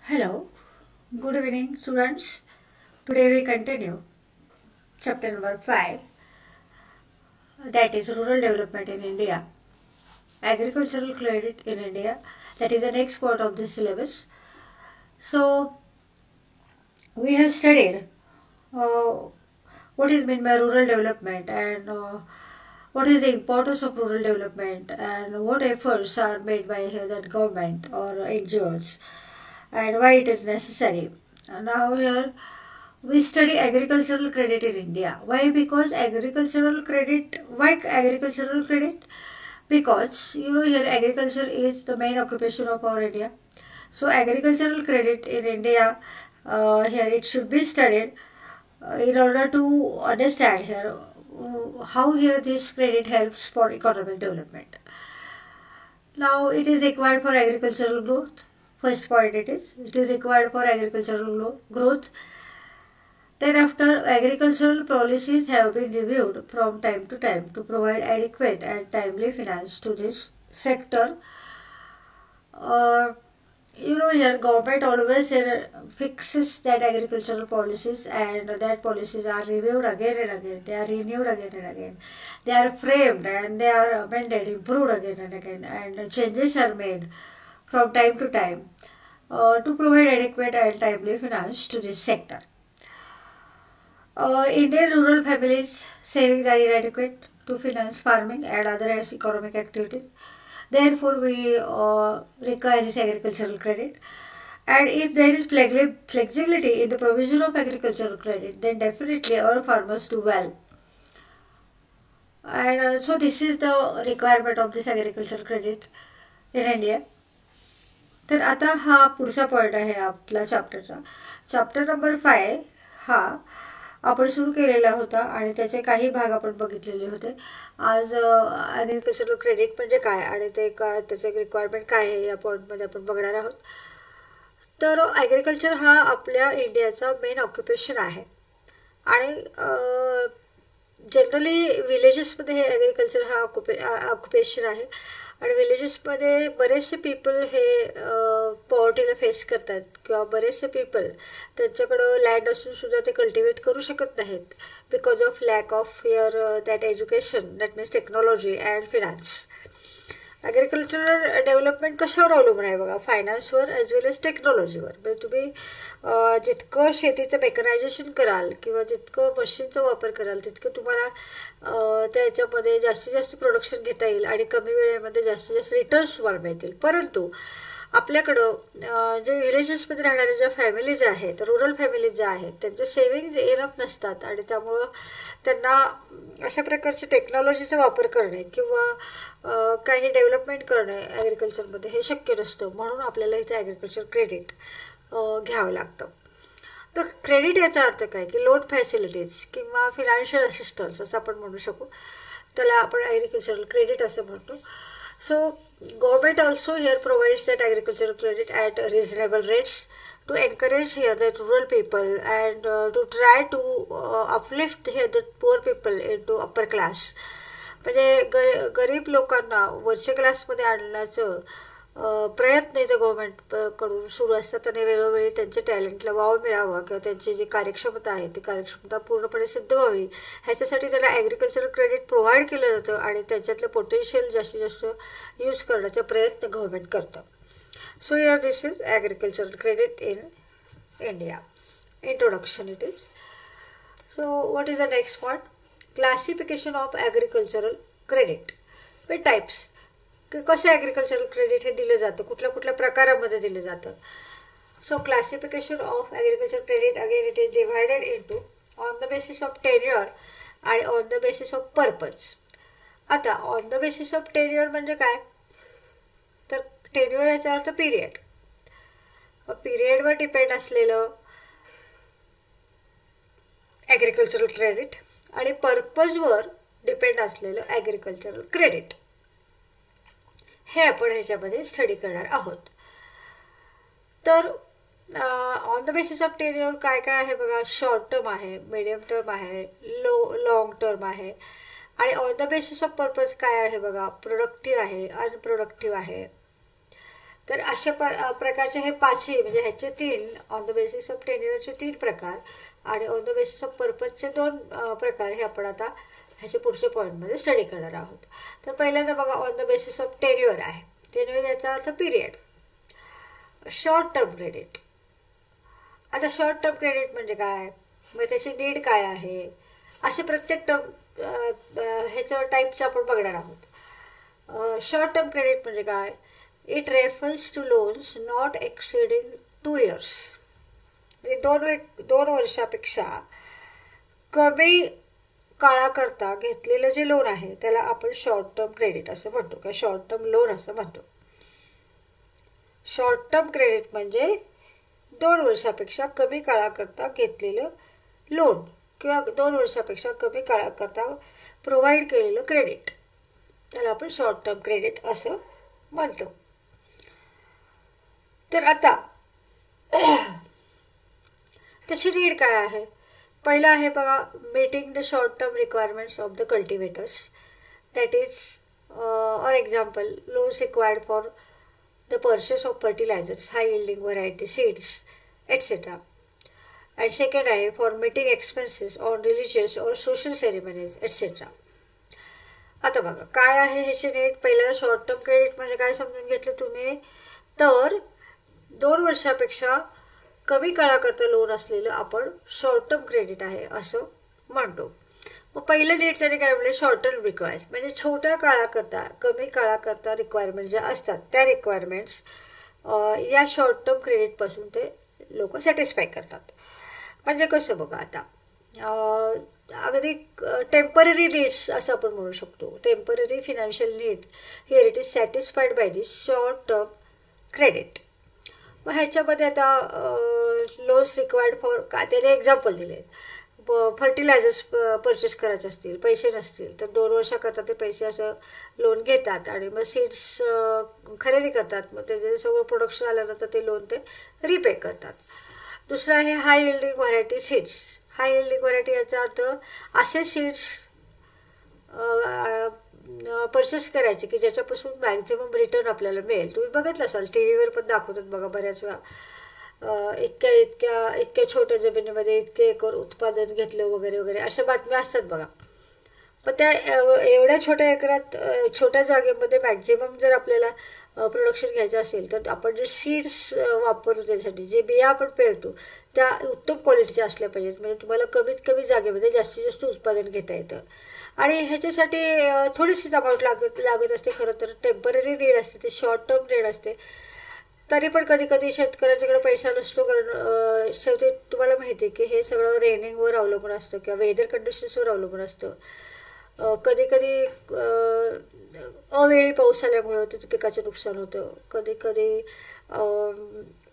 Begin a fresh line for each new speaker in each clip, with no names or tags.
Hello, good evening students. Today we continue chapter number 5, that is rural development in India. Agricultural credit in India, that is the next part of the syllabus. So we have studied what is meant by rural development and what is the importance of rural development and what efforts are made by the government or NGOs and why it is necessary. Now here we study agricultural credit in India. Why? Because agricultural credit. Why agricultural credit? Because here agriculture is the main occupation of our India. So agricultural credit in India, here it should be studied in order to understand here how here this credit helps for economic development. Now it is required for agricultural growth. First point it is required for agricultural growth. Thereafter, agricultural policies have been reviewed from time to time to provide adequate and timely finance to this sector. Here government always fixes that agricultural policies, and that policies are reviewed again and again. They are renewed again and again. They are framed and they are amended, improved again and again, and changes are made from time to time to provide adequate and timely finance to this sector. Indian rural families' savings are inadequate to finance farming and other economic activities. Therefore, we require this agricultural credit. And if there is flexibility in the provision of agricultural credit, then definitely our farmers do well. And so this is the requirement of this agricultural credit in India. तर आता हा पुढचा point आहे आपला चॅप्टरचा. Chapter number 5 हा आपण सुरू केलेला होता आणि त्याचे काही भाग आपण बघितलेले होते. आज ॲग्रिकल्चरल क्रेडिट म्हणजे काय आणि ते काय त्याचे रिक्वायरमेंट काय आहे या पॉईंटमध्ये आपण बघणार आहोत. तर ॲग्रिकल्चर हा आपल्या इंडियाचा मेन ऑक्युपेशन आहे आणि जनरली विलेजेसमध्ये हे ॲग्रिकल्चर हा ऑक्युपेशन आहे आणि विलेजेसमध्ये बरेचसे पीपल हे पॉवर्टीला फेस करतात किंवा बरेचसे पीपल त्यांच्याकडं लँड असून सुद्धा ते कल्टिवेट करू शकत नाहीत because of lack of that education, that means technology and finance. Agricultural development कशावर अवलंबून आहे बघा, फायनान्सवर ॲज वेल एज टेक्नॉलॉजीवर. म्हणजे तुम्ही जितकं शेतीचं मेकनायझेशन कराल किंवा जितकं मशीनचा वापर कराल तितकं तुम्हाला त्याच्यामध्ये जास्तीत जास्त प्रोडक्शन घेता येईल आणि कमी वेळेमध्ये जास्तीत जास्त रिटर्न्स तुम्हाला मिळतील. परंतु आपल्याकडं जे विलेजेसमध्ये राहणाऱ्या ज्या फॅमिलीज आहेत, रुरल फॅमिलीज ज्या आहेत, त्यांच्या सेविंग्ज इनफ नसतात आणि त्यामुळं त्यांना अशा प्रकारचे टेक्नॉलॉजीचा वापर करणे किंवा काही डेव्हलपमेंट करणे ॲग्रिकल्चरमध्ये हे शक्य नसतं. म्हणून आपल्याला इथे ॲग्रिकल्चर क्रेडिट घ्यावं लागतं. तर क्रेडिट याचा अर्थ काय की लोन फॅसिलिटीज किंवा फिनान्शियल असिस्टन्स असं आपण म्हणू शकू. त्याला आपण ॲग्रिकल्चरल क्रेडिट असं म्हणतो. So government also here provides that agricultural credit at reasonable rates to encourage here the rural people and to try to uplift here the poor people into upper class. म्हणजे गरीब लोकांना वरच्या क्लासमध्ये आणण्याचं प्रयत्न इथं गव्हर्मेंटकडून सुरू असतात आणि वेळोवेळी त्यांच्या टॅलेंटला वाव मिळावा किंवा त्यांची जी कार्यक्षमता आहे ती कार्यक्षमता पूर्णपणे सिद्ध व्हावी ह्याच्यासाठी त्याला ॲग्रिकल्चरल क्रेडिट प्रोव्हाइड केलं जातं आणि त्याच्यातलं पोटेन्शियल जास्तीत जास्त यूज करण्याचा प्रयत्न गव्हर्मेंट करतं. So here this is agricultural credit in India. Introduction it is. So what is the next point? Classification of agricultural credit. With types की कसं ॲग्रिकल्चरल क्रेडिट हे दिलं जातं, कुठल्या कुठल्या प्रकारामध्ये दिलं जातं. So classification of agriculture credit again it is divided into on the basis of tenure आणि on the basis of purpose. आता on the basis of tenure म्हणजे काय, तर टेन्युअर याचा अर्थ पिरियड. पिरियडवर डिपेंड असलेलं ॲग्रिकल्चरल क्रेडिट आणि पर्पजवर डिपेंड असलेलं ॲग्रिकल्चरल क्रेडिट हे आपण ह्याच्यामध्ये स्टडी करणार आहोत. तर on the basis of tenure काय काय आहे बघा, शॉर्ट टर्म आहे, मिडियम टर्म आहे, लॉंग टर्म आहे आणि on the basis of purpose काय आहे बघा, प्रोडक्टिव्ह आहे, अनप्रोडक्टिव्ह आहे. तर अशा प्रकारचे हे पाचही म्हणजे ह्याचे 3 ऑन द बेसिस ऑफ टेन्युअरचे 3 प्रकार आणि ऑन द बेसिस ऑफ पर्पजचे 2 प्रकार हे आपण आता ह्याच्या पुढच्या पॉईंटमध्ये स्टडी करणार आहोत. तर पहिल्यांदा बघा on the basis of tenure आहे. टेन्युअर याचा अर्थ पिरियड. Short term credit. आता शॉर्ट टर्म क्रेडिट म्हणजे काय, मग त्याची नीड काय आहे, असे प्रत्येक टर्म ह्याच्या टाईपचं आपण बघणार आहोत. शॉर्ट टर्म क्रेडिट म्हणजे काय, it refers to loans not exceeding 2 years. म्हणजे 2 वर्षापेक्षा कमी काळाकरता घेतलेलं जे लोन आहे त्याला आपण शॉर्ट टर्म क्रेडिट असं म्हणतो किंवा शॉर्ट टर्म लोन असं म्हणतो. शॉर्ट टर्म क्रेडिट म्हणजे 2 वर्षापेक्षा कमी काळाकरता घेतलेलं लोन किंवा 2 वर्षापेक्षा कमी काळाकरता प्रोव्हाइड केलेलं क्रेडिट त्याला आपण शॉर्ट टर्म क्रेडिट असं म्हणतो. तर आता त्याची नीड काय आहे. पहिलं आहे बघा, meeting the short term requirements of the cultivators. That is or example loans required for the purchase of fertilizers, high yielding variety seeds, etc. And second आहे for meeting expenses on religious or social ceremonies, etc. आता बघा काय आहे ह्याची need. पहिल्यांदा short term credit म्हणजे काय समजून घेतलं तुम्ही, तर 2 वर्षापेक्षा कमी काळाकरता लोन असलेलं आपण शॉर्ट टर्म क्रेडिट आहे असं म्हणतो. मग पहिलं नीड त्याने काय म्हणलं, शॉर्ट टर्म रिक्वायर्स म्हणजे छोट्या काळाकरता कमी काळाकरता रिक्वायरमेंट ज्या असतात त्या रिक्वायरमेंट्स या शॉर्ट टर्म क्रेडिटपासून ते लोक सॅटिस्फाय करतात. म्हणजे कसं बघा, आता अगदी टेम्पररी नीड्स असं आपण म्हणू शकतो. Temporary financial need here it is satisfied by this short term credit. मग ह्याच्यामध्ये आता लोन्स रिक्वायर्ड फॉर काय त्याने एक्झाम्पल दिले. फर्टिलायझर्स परचेस करायचे असतील, पैसे नसतील तर 2 वर्षाकरता ते पैसे असं लोन घेतात आणि मग सीड्स खरेदी करतात. मग त्याचे सगळं प्रोडक्शन आल्यानंतर ते लोन ते रिपे करतात. दुसरं आहे हाय यील्डिंग व्हरायटी सीड्स. हाय यील्डिंग व्हरायटी याचा अर्थ असे सीड्स परचेस करायचे की ज्याच्यापासून मॅक्झिमम रिटर्न आपल्याला मिळेल. तुम्ही बघितलं असाल टी व्हीवर पण दाखवतात बघा बऱ्याच वेळा, इतक्या छोट्या जमिनीमध्ये इतके एकर उत्पादन घेतलं वगैरे वगैरे अशा बातम्या असतात बघा. पण त्या एवढ्या छोट्या एकरात छोट्या जागेमध्ये मॅक्झिमम जर आपल्याला प्रोडक्शन घ्यायचं असेल तर आपण जे सीड्स वापरतो त्यासाठी जे बिया आपण पेरतो त्या उत्तम क्वालिटीच्या असल्या पाहिजेत. म्हणजे तुम्हाला कमीत कमी जागेमध्ये जास्तीत जास्त उत्पादन घेता येतं. आणि ह्याच्यासाठी थोडीशीच अमाऊंट लागत असते. खरं तर टेम्पररी नीड असते, ते शॉर्ट टर्म नीड असते. तरी पण कधी कधी शेतकऱ्यांच्याकडे पैसा नसतो, कारण शेवटी तुम्हाला माहिती आहे की हे सगळं रेनिंगवर अवलंबून असतं किंवा वेदर कंडिशन्सवर अवलंबून असतं. कधी कधी अवेळी पाऊस आल्यामुळं त्याचं पिकाचं नुकसान होतं, कधी कधी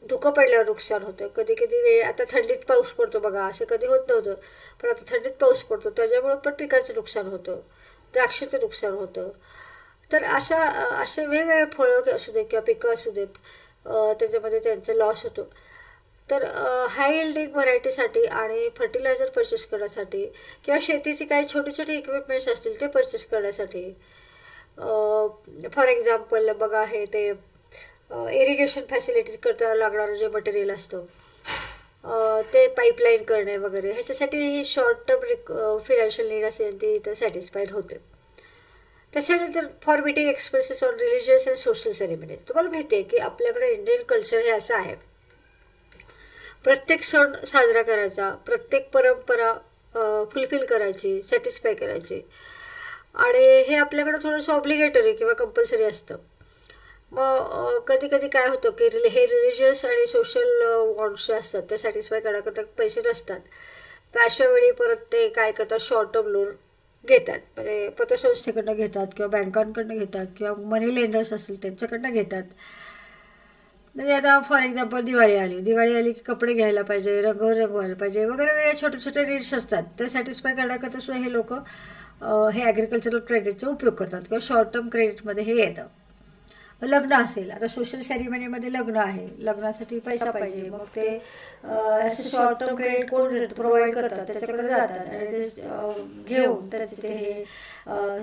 धुकं पडल्यावर नुकसान होतं, कधी कधी आता थंडीत पाऊस पडतो बघा, असं कधी होत नव्हतं पण आता थंडीत पाऊस पडतो त्याच्यामुळं पण पिकाचं नुकसान होतं, द्राक्षाचं नुकसान होतं. तर अशा वेगवेगळे फळं असू देत किंवा पिकं असू देत त्याच्यामध्ये त्यांचा लॉस होतो. तर हाय यील्डिंग व्हरायटीसाठी आणि फर्टिलायझर परचेस करण्यासाठी किंवा शेतीची काही छोटे छोटे इक्विपमेंट्स असतील ते परचेस करण्यासाठी, फॉर एक्झाम्पल बघा हे ते इरिगेशन फॅसिलिटीज करता लागणारं जे मटेरियल असतं ते पाईपलाईन करणे वगैरे ह्याच्यासाठी ही शॉर्ट टर्म फिनान्शियल नीड असेल ती इथं सॅटिस्फाईड होते. त्याच्यानंतर for meeting expenses on religious and social ceremonies. तुम्हाला माहिती आहे की आपल्याकडे इंडियन कल्चर हे असं आहे, प्रत्येक सण साजरा करायचा, प्रत्येक परंपरा फुलफिल करायची, सॅटिस्फाय करायची आणि हे आपल्याकडं थोडंसं ऑब्लिगेटरी किंवा कंपल्सरी असतं. मग कधी कधी काय होतं की हे रिलिजियस आणि सोशल वॉन्ट्स जे असतात ते सॅटिस्फाय करण्याकरता पैसे नसतात. तर अशा वेळी परत ते काय करतात, शॉर्ट टर्म लोन घेतात. म्हणजे पतसंस्थेकडनं घेतात किंवा बँकांकडनं घेतात किंवा मनी लेंडर्स असतील त्यांच्याकडनं घेतात. म्हणजे आता फॉर एक्झाम्पल दिवाळी आली की कपडे घ्यायला पाहिजे, रंगवायला पाहिजे वगैरे वगैरे छोटे छोटे नीड्स असतात. ते सॅटिस्फाय करण्याकरता सुद्धा हे लोक हे ॲग्रिकल्चरल क्रेडिटचा उपयोग करतात किंवा शॉर्ट टर्म क्रेडिटमध्ये हे येतं. लग्न असेल, आता सोशल सेरेमनीमध्ये लग्न आहे, लग्नासाठी पैसा पाहिजे, मग ते असे शॉर्ट टर्म क्रेडिट कोण प्रोव्हाइड करतात त्याच्याकडे जातात आणि ते घेऊन त्याचे ते हे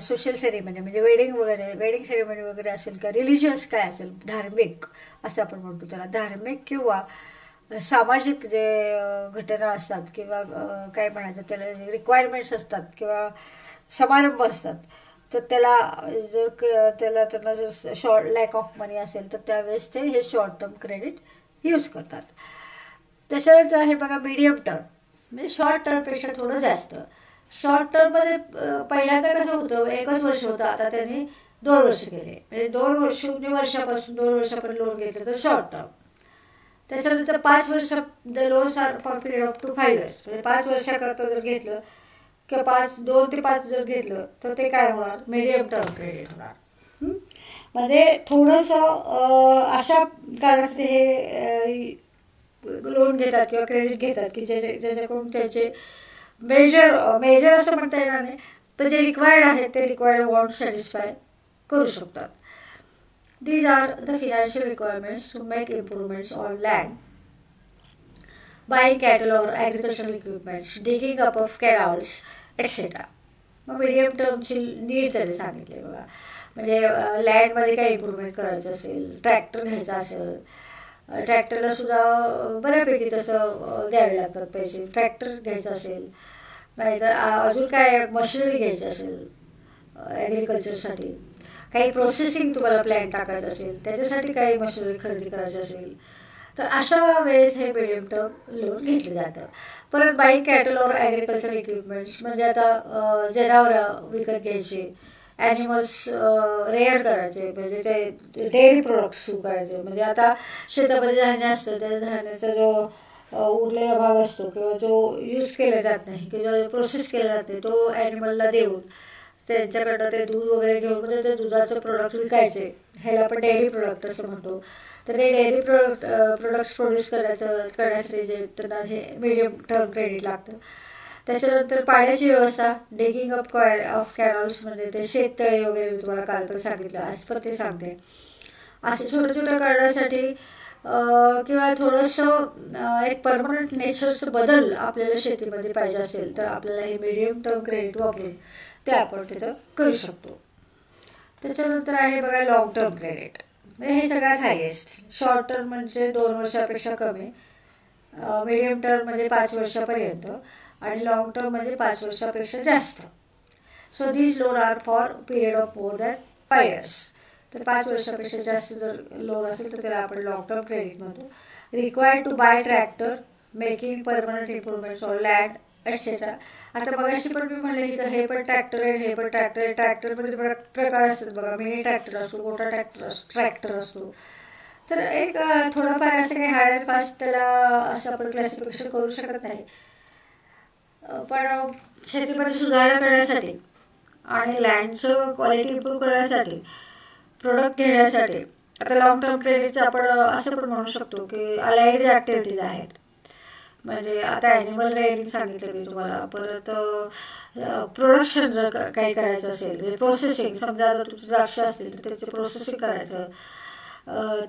सोशल सेरेमनी म्हणजे वेडिंग सेरेमनी वगैरे असेल का रिलिजियस काय असेल, धार्मिक असं आपण म्हणतो त्याला, धार्मिक किंवा सामाजिक जे घटना असतात किंवा काय म्हणायचं त्याला रिक्वायरमेंट्स असतात किंवा समारंभ असतात, तर त्यांना जर शॉर्ट लॅक ऑफ मनी असेल तर त्यावेळेस ते हे शॉर्ट टर्म क्रेडिट यूज करतात. त्याच्यानंतर आहे बघा मीडियम टर्म, म्हणजे शॉर्ट टर्मपेक्षा थोडं जास्त. शॉर्ट टर्ममध्ये पहिल्यांदा कसं होतं, 1च वर्ष होतं, आता त्यांनी 2 वर्ष केले, म्हणजे 2 वर्षापासून 2 वर्षापर्यंत लोन घेतलं तर शॉर्ट टर्म. त्याच्यानंतर 5 वर्ष the loans are for period up to 5 years, म्हणजे 5 वर्षाकरता जर घेतलं किंवा 2 ते 5 जर घेतलं तर ते काय होणार, मीडियम टर्म क्रेडिट होणार. म्हणजे थोडंसं अशा कारणासाठी हे लोन घेतात किंवा क्रेडिट घेतात की ज्याच्याकडून त्याचे मेजर असं म्हणता येणार नाही, पण जे रिक्वायर्ड आहेत ते रिक्वायर्ड वॉन्ट सॅटिस्फाय करू शकतात. These are the financial requirements to make improvements on land, buying cattle or agricultural equipments, digging up of canals, etc. मग मीडियम टर्मची नीड त्याने सांगितले बघा, म्हणजे लँडमध्ये काही इम्प्रूव्हमेंट करायचं असेल, ट्रॅक्टर घ्यायचा असेल, ट्रॅक्टरला सुद्धा बऱ्यापैकी तसं द्यावे लागतात पैसे, ट्रॅक्टर घ्यायचं असेल, नाहीतर अजून काय मशिनरी घ्यायची असेल ॲग्रिकल्चरसाठी, काही प्रोसेसिंग तुम्हाला प्लॅन टाकायचं असेल त्याच्यासाठी काही मशिनरी खरेदी करायची असेल, तर अशा वेळेस हे मीडियम टर्म लोन घेतलं जातं. परत बाईक कॅटल और ॲग्रिकल्चर इक्विपमेंट्स, म्हणजे आता जनावरं विकत घ्यायचे, ॲनिमल्स रेअर करायचे, म्हणजे ते डेअरी प्रोडक्ट्स सुरू करायचे, म्हणजे आता शेतामध्ये धान्य असतं, त्या धान्याचा जो उरलेला भाग असतो किंवा जो यूज केला जात नाही किंवा जो प्रोसेस केला जात नाही तो ॲनिमलला देऊन त्यांच्याकडनं ते दूध वगैरे घेऊन म्हणजे ते दुधाचं प्रोडक्ट विकायचे, ह्याला आपण डेअरी प्रोडक्ट असं म्हणतो. तर ते डेअरी प्रोडक्ट्स प्रोड्यूस करण्यासाठी जे त्यांना हे मीडियम टर्म क्रेडिट लागतं. त्याच्यानंतर पाण्याची व्यवस्था, डिगिंग अप ऑफ कॅनॉल्स, म्हणजे ते शेततळे वगैरे तुम्हाला काल पण सांगितलं, आज पण ते सांगते. असे छोट्या कारणासाठी किंवा थोडंसं एक परमनंट नेचरचं बदल आपल्याला शेतीमध्ये पाहिजे असेल तर आपल्याला हे मीडियम टर्म क्रेडिट वापरून ते आपण तिथं करू शकतो. त्याच्यानंतर आहे बघा लॉंग टर्म क्रेडिट, म्हणजे हे सगळ्यात हायेस्ट. शॉर्ट टर्म म्हणजे 2 वर्षापेक्षा कमी, मीडियम टर्म म्हणजे 5 वर्षापर्यंत आणि लॉंग टर्म म्हणजे 5 वर्षापेक्षा जास्त. So these loan are for period of more than 5 years. तर 5 वर्षापेक्षा जास्त जर लोन असेल तर त्याला आपण लॉंग टर्म क्रेडिट म्हणतो. Required to buy tractor, making permanent improvements on land etcetera. आता बघाशी पण मी म्हणले इथं हे पण ट्रॅक्टर आहे, हे पण ट्रॅक्टर आहे. ट्रॅक्टरमध्ये प्रकार असतात बघा, मिनी ट्रॅक्टर असतो, मोठा ट्रॅक्टर असतो. तर एक थोडंफार असं काही हार्ड अँड फास्ट त्याला असं आपण क्लासिफिकेशन करू शकत नाही, पण शेतीमध्ये सुधारणा करण्यासाठी आणि लँडचं क्वालिटी इम्प्रूव्ह करण्यासाठी, प्रोडक्ट घेण्यासाठी आता लॉंग टर्म क्रेडिटचं आपण असं पण म्हणू शकतो की अलाइड ॲक्टिव्हिटीज आहेत. म्हणजे आता ॲनिमल रेअरिंग सांगितलं मी तुम्हाला, परत प्रोडक्शन जर काही करायचं असेल म्हणजे प्रोसेसिंग, समजा जर तुमची द्राक्ष असतील तर त्याचे प्रोसेसिंग करायचं,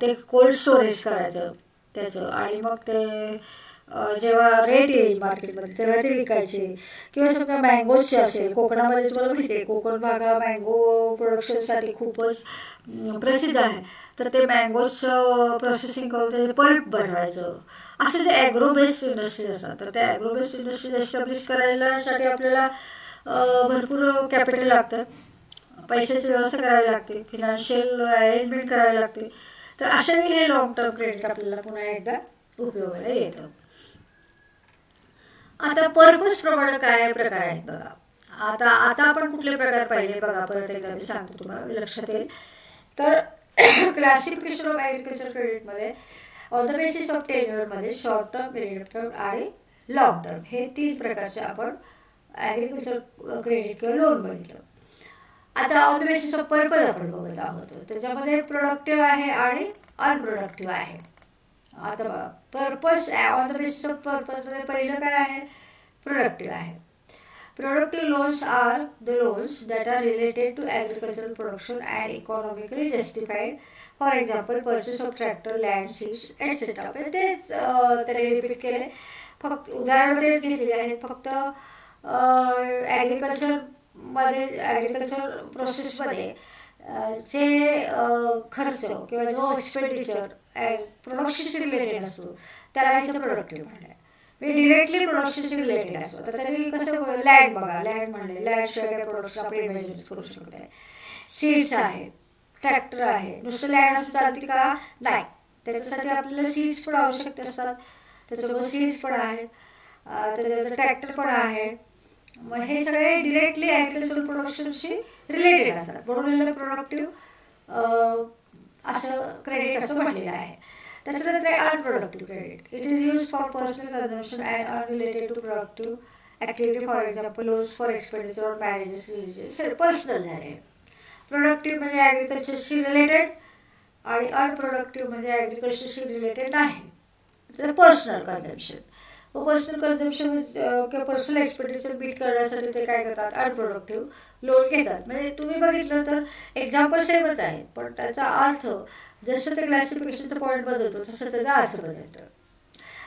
ते कोल्ड स्टोरेज करायचं त्याचं, आणि मग ते जेव्हा रेट येईल मार्केटमध्ये तेव्हा ते विकायचे. किंवा समजा मँगोजचे असेल, कोकणामध्ये तुम्हाला माहिती आहे कोकण भाग हा मँगो प्रोडक्शनसाठी खूपच प्रसिद्ध आहे, तर ते मँगोजचं प्रोसेसिंग करून त्याचे पल्प बनवायचं. असे जे ॲग्रो बेस्ड इंडस्ट्री असतात तर त्या ॲग्रो बेस्ड इंडस्ट्री एस्टॅब्लिश करायसाठी आपल्याला भरपूर कॅपिटल लागतं, पैशाची व्यवस्था करावी लागते, फिनान्शियल अरेंजमेंट करावी लागते. तर अशा वेळी हे लॉंग टर्म क्रेडिट आपल्याला पुन्हा एकदा उपयोगाला येतं. आता पर्पज प्रमाणे काय प्रकार आहेत बघा. आता आपण कुठले प्रकार पाहिले बघा, परत एकदा मी सांगतो तुम्हाला लक्षात येईल. तर क्लासिफिकेशन ऑफ ॲग्रिकल्चर क्रेडिटमध्ये ऑन द बेसिस ऑफ टेन्युअरमध्ये शॉर्ट टर्म, मिडियम टर्म आणि लॉंग टर्म हे 3 प्रकारचे आपण ॲग्रिकल्चर क्रेडिट किंवा लोन बघितलं. आता on the basis of purpose आपण बघत आहोत, त्याच्यामध्ये प्रोडक्टिव्ह आहे आणि अनप्रोडक्टिव्ह आहे. आता बघा purpose on the basis of पर्पजमध्ये पहिलं काय आहे, प्रोडक्टिव्ह आहे. Productive loans are the loans that are related to agricultural production and economically justified. For example purchase of tractor, land, seeds etcetera. तेच त्याने रिपीट केले, फक्त उदाहरणं तेच घेतलेली आहेत. फक्त ॲग्रिकल्चर प्रोसेसमध्ये जे खर्च किंवा जो एक्सपेंडिचर प्रोडक्शनशी रिलेटेड असतो त्याला इथं प्रोडक्टिव्ह म्हणलं. डिरेक्टली प्रोडक्शनशी रिलेटेड असतो. तर तरी कसं लँड बघा, लँड म्हणले, लँडशिवाय काय प्रोडक्शन आपण इमॅजिन करू शकत आहे. सीड्स आहे, ट्रॅक्टर आहे. नुसतं लँड असं चालते का? नाही. त्याच्यासाठी आपल्याला सीड्स पण आवश्यक असतात. त्याच्यामुळे सीड्स पण आहेत, त्याच्यानंतर ट्रॅक्टर पण आहे. मग हे सगळे डिरेक्टली ॲग्रिकल्चरल प्रोडक्शनशी रिलेटेड असतात. म्हणून याला प्रोडक्टिव्ह असं क्रेडिट असं म्हटलेलं आहे. त्याच्यानंतर unproductive credit. It is use for personal consumption and unrelated to productive activity. For example loans for expenditure on marriages, religious, personal झाले. प्रोडक्टिव्ह म्हणजे ॲग्रिकल्चरशी रिलेटेड आणि अनप्रोडक्टिव्ह म्हणजे ॲग्रिकल्चरशी रिलेटेड नाही. तर पर्सनल कन्झम्पशन. पर्सनल कन्झम्पशन किंवा पर्सनल एक्सपेंडिचर बीट करण्यासाठी ते काय करतात? अनप्रोडक्टिव्ह लोन घेतात. म्हणजे तुम्ही बघितलं तर एक्झाम्पल सेमच आहे, पण त्याचा अर्थ जसं ते क्लासिफिकेशनचा पॉईंट बदलतो तसं त्याचा अर्थ बदलतो.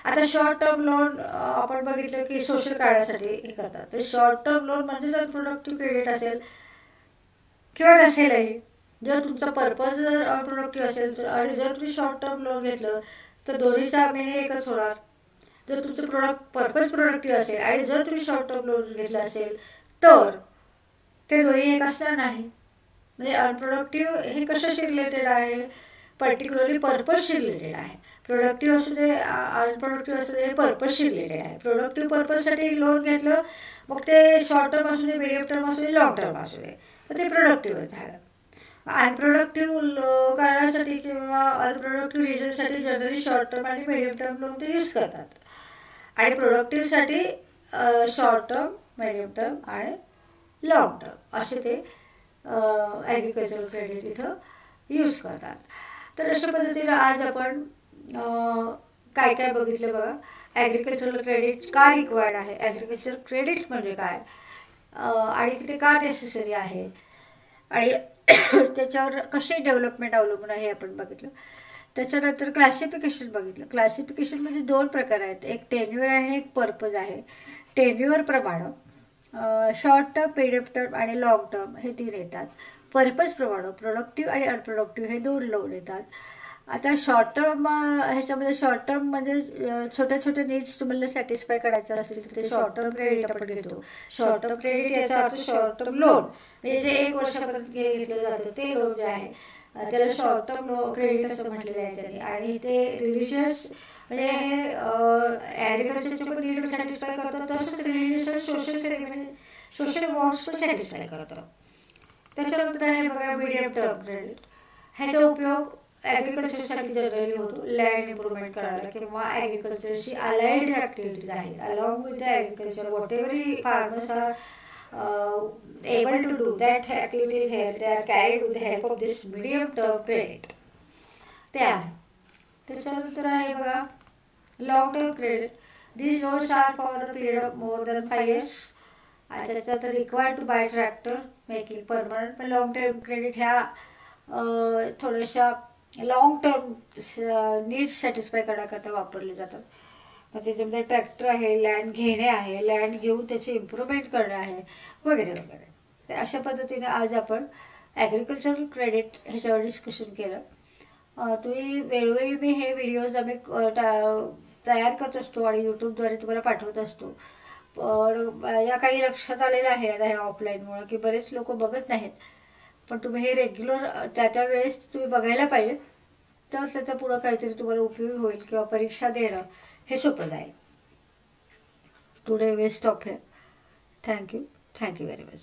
आता शॉर्ट टर्म लोन आपण बघितलं की सोशल काळासाठी हे करतात. शॉर्ट टर्म लोन म्हणजे जर प्रोडक्टिव्ह क्रेडिट असेल किंवा नसेलही, जर तुमचा पर्पज जर अनप्रोडक्टिव्ह असेल तर, आणि जर तुम्ही शॉर्ट टर्म लोन घेतलं तर दोन्हीचा मिनिंग एकच होणार. जर तुमचं पर्पज प्रोडक्टिव्ह असेल आणि जर तुम्ही शॉर्ट टर्म लोन घेतलं असेल तर ते दोन्ही एक असणार नाही. म्हणजे अनप्रोडक्टिव्ह हे कशाशी रिलेटेड आहे? पर्टिक्युलरली पर्पजशी रिलेटेड आहे. प्रोडक्टिव्ह असू दे, अनप्रोडक्टिव्ह असू दे, हे पर्पजशी रिलेटेड आहे. प्रोडक्टिव्ह पर्पजसाठी लोन घेतलं, मग ते शॉर्ट टर्म असू दे, मिडियम टर्म असू दे, लॉंग टर्म असू दे, तर ते प्रोडक्टिव्ह झालं. अनप्रोडक्टिव्ह करण्यासाठी किंवा अनप्रोडक्टिव्ह रिझनसाठी जनरली शॉर्ट टर्म आणि मिडियम टर्म लोन ते यूज करतात. आणि प्रोडक्टिव्हसाठी शॉर्ट टर्म, मिडियम टर्म आणि लॉंग टर्म असे ते ॲग्रिकल्चरल क्रेडिट इथं यूज करतात. तर अशा पद्धतीनं आज आपण काय काय बघितलं बघा. ॲग्रिकल्चरल क्रेडिट का रिक्वायर्ड आहे, ॲग्रिकल्चर क्रेडिट म्हणजे काय, आणि ते का नेसेसरी आहे, आणि त्याच्यावर कशी डेव्हलपमेंट अवलंबून आहे हे आपण बघितलं. त्याच्यानंतर क्लासिफिकेशन बघितलं. क्लासिफिकेशनमध्ये 2 प्रकार आहेत, एक टेन्युअर आहे आणि एक पर्पज आहे. टेन्युअरप्रमाणे शॉर्ट टर्म, मिडियम टर्म आणि लॉंग टर्म हे 3 येतात. पर्पजप्रमाणे प्रोडक्टिव्ह आणि अनप्रोडक्टिव्ह हे 2 लोन येतात. आता शॉर्ट टर्म ह्याच्यामध्ये शॉर्ट टर्म म्हणजे छोट्या छोट्या नीड्स तुम्हाला सॅटिस्फाय करायचं असतील तर ते शॉर्ट टर्म क्रेडिट आपण घेतो. शॉर्ट टर्म क्रेडिट याचा अर्थ शॉर्ट टर्म लोन, म्हणजे जे 1 वर्षापर्यंत घेतलं जातं ते लोन जे आहे त्याला शॉर्ट टर्म क्रेडिट असं म्हटलेलं आहे त्यांनी. आणि ते रिलिजियस म्हणजे ॲग्रिकल्चरचे पण नीड सॅटिस्फाय करतात, तसंच रिलिजियस आणि सोशल वॉन्ट्स पण सॅटिस्फाय करतात. त्याच्यानंतर आहे बघा मिडियम टर्म क्रेडिट. ह्याचा उपयोग ॲग्रिकल्चरसाठी जनरली होतो, लँड इम्प्रूव्हमेंट करायला किंवा ॲग्रिकल्चरशी अलाइड ॲक्टिव्हिटीज आहेत. Along with the agriculture whatever farmers are able to do that activities here, they are carried with the help of this medium term credit. ते आहे. त्याच्यानंतर आहे बघा long term credit. These loans are for a period of more than 5 years. आणि त्याच्यात required to buy tractor making permanent. पण long term credit ह्या थोड्याशा लॉंग टर्म नीड्स सॅटिस्फाय करण्याकरता वापरले जातात. त्याच्यामध्ये ट्रॅक्टर आहे, लँड घेणे आहे, लँड घेऊन त्याची इम्प्रूव्हमेंट करणे आहे, वगैरे वगैरे. तर अशा पद्धतीने आज आपण ॲग्रिकल्चरल क्रेडिट ह्याच्यावर डिस्कशन केलं. तुम्ही वेळोवेळी मी हे व्हिडिओज आम्ही तयार करत असतो आणि यूट्यूबद्वारे तुम्हाला पाठवत असतो. पण या काही लक्षात आलेलं आहे आता ह्या ऑफलाईनमुळं की बरेच लोक बघत नाहीत. पण तुम्ही हे रेग्युलर त्या वेळेस तुम्ही बघायला पाहिजे, तर त्याचा पुढं काहीतरी तुम्हाला उपयोग होईल किंवा परीक्षा देणं हे सोपं जाईल. Today we stop here. Thank you very much.